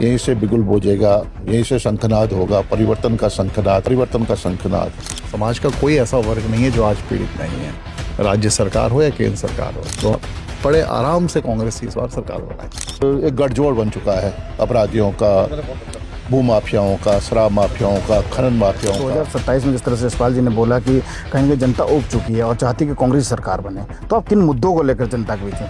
यहीं से बिगुल बोझेगा, यहीं से शंखनाद होगा, परिवर्तन का शंखनाद, परिवर्तन का शंखनाद। समाज का कोई ऐसा वर्ग नहीं है जो आज पीड़ित नहीं है, राज्य सरकार हो या केंद्र सरकार हो। तो बड़े आराम से कांग्रेस इस बार सरकार बनाए। एक गठजोड़ बन चुका है अपराधियों का, भूमाफियाओं का, शराब माफियाओं का, खनन माफियाओं का। 2027 में जिस तरह से यशपाल जी ने बोला कि कहीं ना जनता ऊब चुकी है और चाहती कि कांग्रेस सरकार बने, तो आप किन मुद्दों को लेकर जनता के बीच में?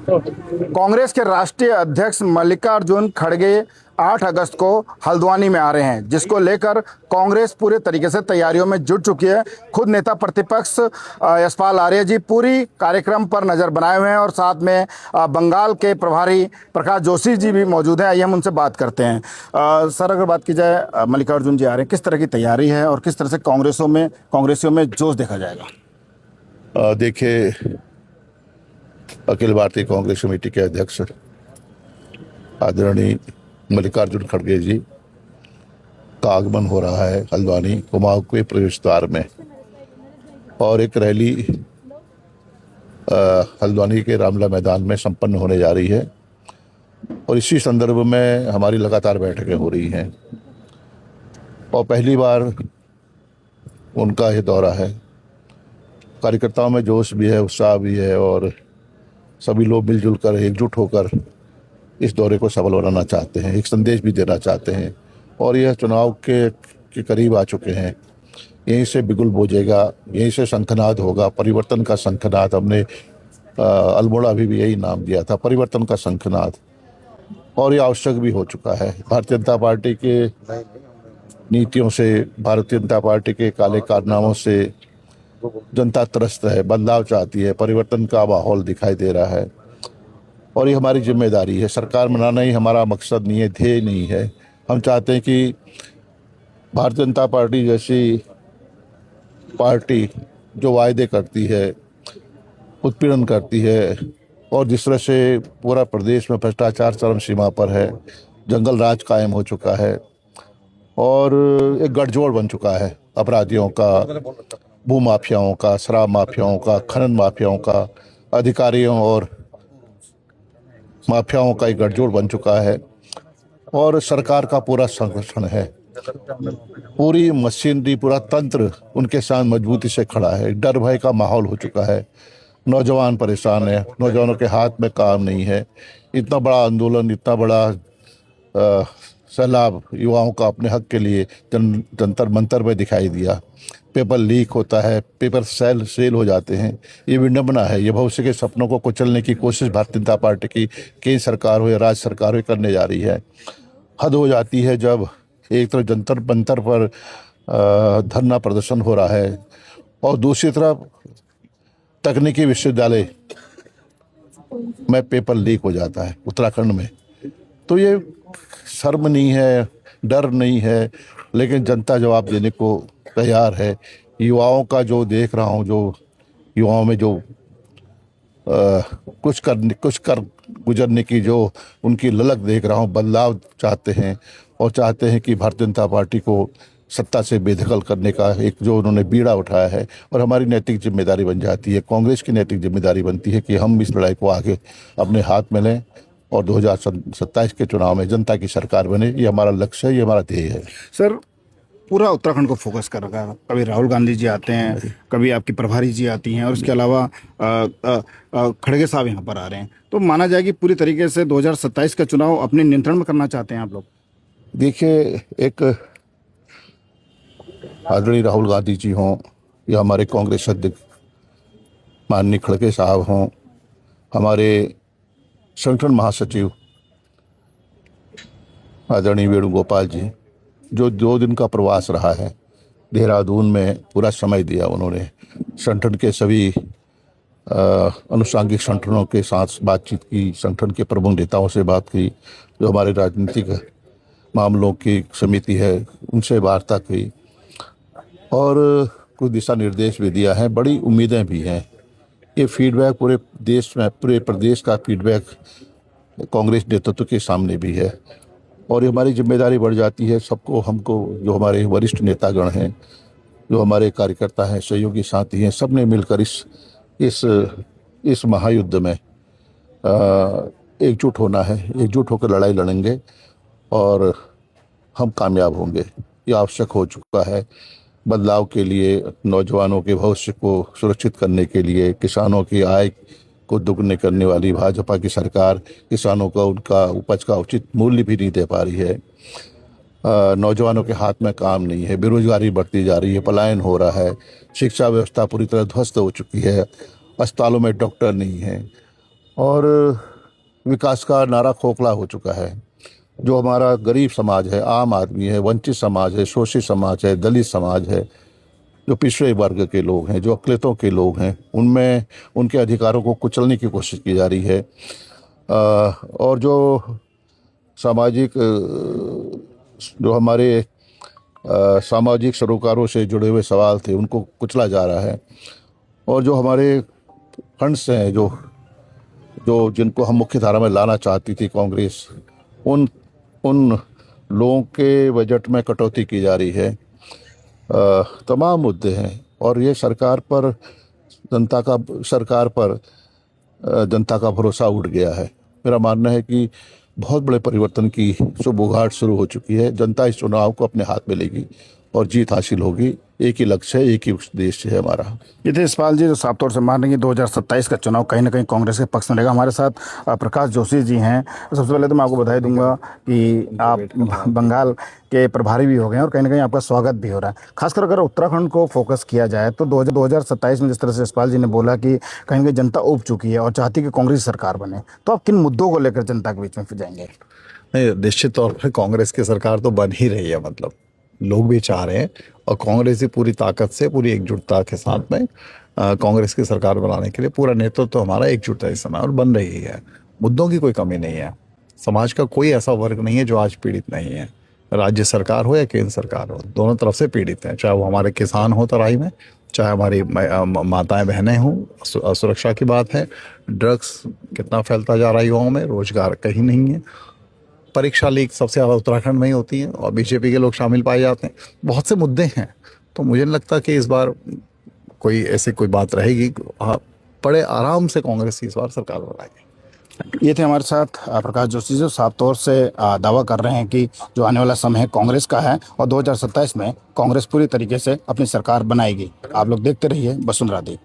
कांग्रेस के राष्ट्रीय अध्यक्ष मल्लिकार्जुन खड़गे 8 अगस्त को हल्द्वानी में आ रहे हैं, जिसको लेकर कांग्रेस पूरे तरीके से तैयारियों में जुट चुकी है। खुद नेता प्रतिपक्ष यशपाल आर्य जी पूरी कार्यक्रम पर नजर बनाए हुए हैं और साथ में बंगाल के प्रभारी प्रकाश जोशी जी भी मौजूद हैं। आइए हम उनसे बात करते हैं। सर, अगर बात की जाए, मल्लिकार्जुन जी आ रहे हैं, किस तरह की तैयारी है और किस तरह से कांग्रेसियों में जोश देखा जाएगा? देखिए, अखिल भारतीय कांग्रेस कमेटी के अध्यक्ष आदरणीय मल्लिकार्जुन खड़गे जी का आगमन हो रहा है हल्द्वानी कुमाऊं के प्रवेश द्वार में, और एक रैली हल्द्वानी के रामला मैदान में संपन्न होने जा रही है। और इसी संदर्भ में हमारी लगातार बैठकें हो रही हैं और पहली बार उनका ये दौरा है। कार्यकर्ताओं में जोश भी है, उत्साह भी है और सभी लोग मिलजुल कर एकजुट होकर इस दौरे को सफल बनाना चाहते हैं, एक संदेश भी देना चाहते हैं। और यह चुनाव के करीब आ चुके हैं। यहीं से बिगुल बोझेगा, यहीं से शंखनाद होगा, परिवर्तन का शंखनाद। हमने अल्मोड़ा भी यही नाम दिया था, परिवर्तन का शंखनाद, और ये आवश्यक भी हो चुका है। भारतीय जनता पार्टी के नीतियों से, भारतीय जनता पार्टी के काले कारनामों से जनता त्रस्त है, बदलाव चाहती है, परिवर्तन का माहौल दिखाई दे रहा है और ये हमारी जिम्मेदारी है। सरकार बनाना ही हमारा मकसद नहीं है, ध्येय नहीं है। हम चाहते हैं कि भारतीय जनता पार्टी जैसी पार्टी जो वायदे करती है, उत्पीड़न करती है, और जिस तरह से पूरा प्रदेश में भ्रष्टाचार चरम सीमा पर है, जंगल राज कायम हो चुका है और एक गठजोड़ बन चुका है अपराधियों का, भूमाफियाओं का, शराब माफियाओं का, खनन माफियाओं का, अधिकारियों और माफियाओं का एक गठजोड़ बन चुका है और सरकार का पूरा संरक्षण है। पूरी मशीनरी, पूरा तंत्र उनके साथ मजबूती से खड़ा है। डर भय का माहौल हो चुका है। नौजवान परेशान है, नौजवानों के हाथ में काम नहीं है। इतना बड़ा आंदोलन, इतना बड़ा सैलाब युवाओं का अपने हक के लिए जंतर मंतर में दिखाई दिया। पेपर लीक होता है, पेपर सेल हो जाते हैं। ये विडंबना है। ये भविष्य के सपनों को कुचलने की कोशिश भारतीय जनता पार्टी की केंद्र सरकार हो या राज्य सरकार हो करने जा रही है। हद हो जाती है जब एक तरफ जंतर मंतर पर धरना प्रदर्शन हो रहा है और दूसरी तरफ तकनीकी विश्वविद्यालय में पेपर लीक हो जाता है उत्तराखंड में। तो ये शर्म नहीं है, डर नहीं है, लेकिन जनता जवाब देने को तैयार है। युवाओं का जो देख रहा हूँ, जो युवाओं में जो कुछ कर गुजरने की जो उनकी ललक देख रहा हूँ, बदलाव चाहते हैं और चाहते हैं कि भारतीय जनता पार्टी को सत्ता से बेदखल करने का एक जो उन्होंने बीड़ा उठाया है। और हमारी नैतिक जिम्मेदारी बन जाती है, कांग्रेस की नैतिक जिम्मेदारी बनती है कि हम इस लड़ाई को आगे अपने हाथ में लें और 2027 के चुनाव में जनता की सरकार बने। ये हमारा लक्ष्य है, ये हमारा ध्येय है। सर, पूरा उत्तराखंड को फोकस कर रखा है। कभी राहुल गांधी जी आते हैं, कभी आपकी प्रभारी जी आती हैं और उसके अलावा खड़गे साहब यहाँ पर आ रहे हैं। तो माना जाए कि पूरी तरीके से 2027 का चुनाव अपने नियंत्रण में करना चाहते हैं आप लोग। देखिए, एक आदरणीय राहुल गांधी जी हों या हमारे कांग्रेस अध्यक्ष माननीय खड़गे साहब हों, हमारे संगठन महासचिव आदरणीय वेणुगोपाल जी, जो 2 दिन का प्रवास रहा है देहरादून में, पूरा समय दिया उन्होंने। संगठन के सभी अनुषांगिक संगठनों के साथ बातचीत की, संगठन के प्रमुख नेताओं से बात की, जो हमारे राजनीतिक मामलों की समिति है उनसे वार्ता की और कुछ दिशा निर्देश भी दिया है। बड़ी उम्मीदें भी हैं। ये फीडबैक पूरे देश में, पूरे प्रदेश का फीडबैक कांग्रेस नेतृत्व के सामने भी है और ये हमारी जिम्मेदारी बढ़ जाती है। सबको, हमको, जो हमारे वरिष्ठ नेतागण हैं, जो हमारे कार्यकर्ता हैं, सहयोगी साथी हैं, सब ने मिलकर इस महायुद्ध में एकजुट होना है। एकजुट होकर लड़ाई लड़ेंगे और हम कामयाब होंगे। ये आवश्यक हो चुका है बदलाव के लिए, नौजवानों के भविष्य को सुरक्षित करने के लिए। किसानों की आय को दुगने करने वाली भाजपा की सरकार किसानों को उनका उपज का उचित मूल्य भी नहीं दे पा रही है। नौजवानों के हाथ में काम नहीं है, बेरोजगारी बढ़ती जा रही है, पलायन हो रहा है, शिक्षा व्यवस्था पूरी तरह ध्वस्त हो चुकी है, अस्पतालों में डॉक्टर नहीं है और विकास का नारा खोखला हो चुका है। जो हमारा गरीब समाज है, आम आदमी है, वंचित समाज है, शोषित समाज है, दलित समाज है, जो पिछड़े वर्ग के लोग हैं, जो अकलियतों के लोग हैं, उनमें उनके अधिकारों को कुचलने की कोशिश की जा रही है। और जो सामाजिक जो हमारे सामाजिक सरोकारों से जुड़े हुए सवाल थे उनको कुचला जा रहा है। और जो हमारे फंड्स हैं जो जो जिनको हम मुख्य धारा में लाना चाहती थी कांग्रेस, उन लोगों के बजट में कटौती की जा रही है। तमाम मुद्दे हैं और ये सरकार पर जनता का भरोसा उठ गया है। मेरा मानना है कि बहुत बड़े परिवर्तन की शुभ उगाहट शुरू हो चुकी है। जनता इस चुनाव को अपने हाथ में लेगी और जीत हासिल होगी। एक ही लक्ष्य है, एक ही उद्देश्य है हमारा। ये थे यशपाल जी जो साफ तौर से मान रहे हैं 2027 का चुनाव कहीं ना कहीं कांग्रेस के पक्ष में रहेगा। हमारे साथ प्रकाश जोशी जी हैं। सबसे पहले तो मैं आपको बधाई दूंगा कि आप बंगाल के प्रभारी भी हो गए हैं और कहीं ना कहीं आपका स्वागत भी हो रहा है। खासकर अगर उत्तराखंड को फोकस किया जाए तो 2027 में जिस तरह से यशपाल जी ने बोला कि कहीं ना कहीं जनता उब चुकी है और चाहती है कि कांग्रेस सरकार बने, तो आप किन मुद्दों को लेकर जनता के बीच में फिर जाएंगे? नहीं, निश्चित तौर पर कांग्रेस की सरकार तो बन ही रही है, मतलब लोग भी चाह रहे हैं और कांग्रेस की पूरी ताकत से, पूरी एकजुटता के साथ में कांग्रेस की सरकार बनाने के लिए पूरा नेतृत्व तो हमारा एकजुटता इस समय और बन रही है। मुद्दों की कोई कमी नहीं है। समाज का कोई ऐसा वर्ग नहीं है जो आज पीड़ित नहीं है। राज्य सरकार हो या केंद्र सरकार हो, दोनों तरफ से पीड़ित हैं। चाहे वो हमारे किसान हो तराई में, चाहे हमारी माताएं बहनें हों। सुरक्षा की बात है, ड्रग्स कितना फैलता जा रहा है युवाओं में, रोजगार कहीं नहीं है। परीक्षा लीक सबसे ज़्यादा उत्तराखंड में ही होती है और बीजेपी के लोग शामिल पाए जाते हैं। बहुत से मुद्दे हैं, तो मुझे नहीं लगता कि इस बार कोई ऐसी कोई बात रहेगी। बड़े आराम से कांग्रेस इस बार सरकार बनाएगी। ये थे हमारे साथ प्रकाश जोशी जो साफ तौर से दावा कर रहे हैं कि जो आने वाला समय है कांग्रेस का है और 2027 में कांग्रेस पूरी तरीके से अपनी सरकार बनाएगी। आप लोग देखते रहिए वसुंधरा देव।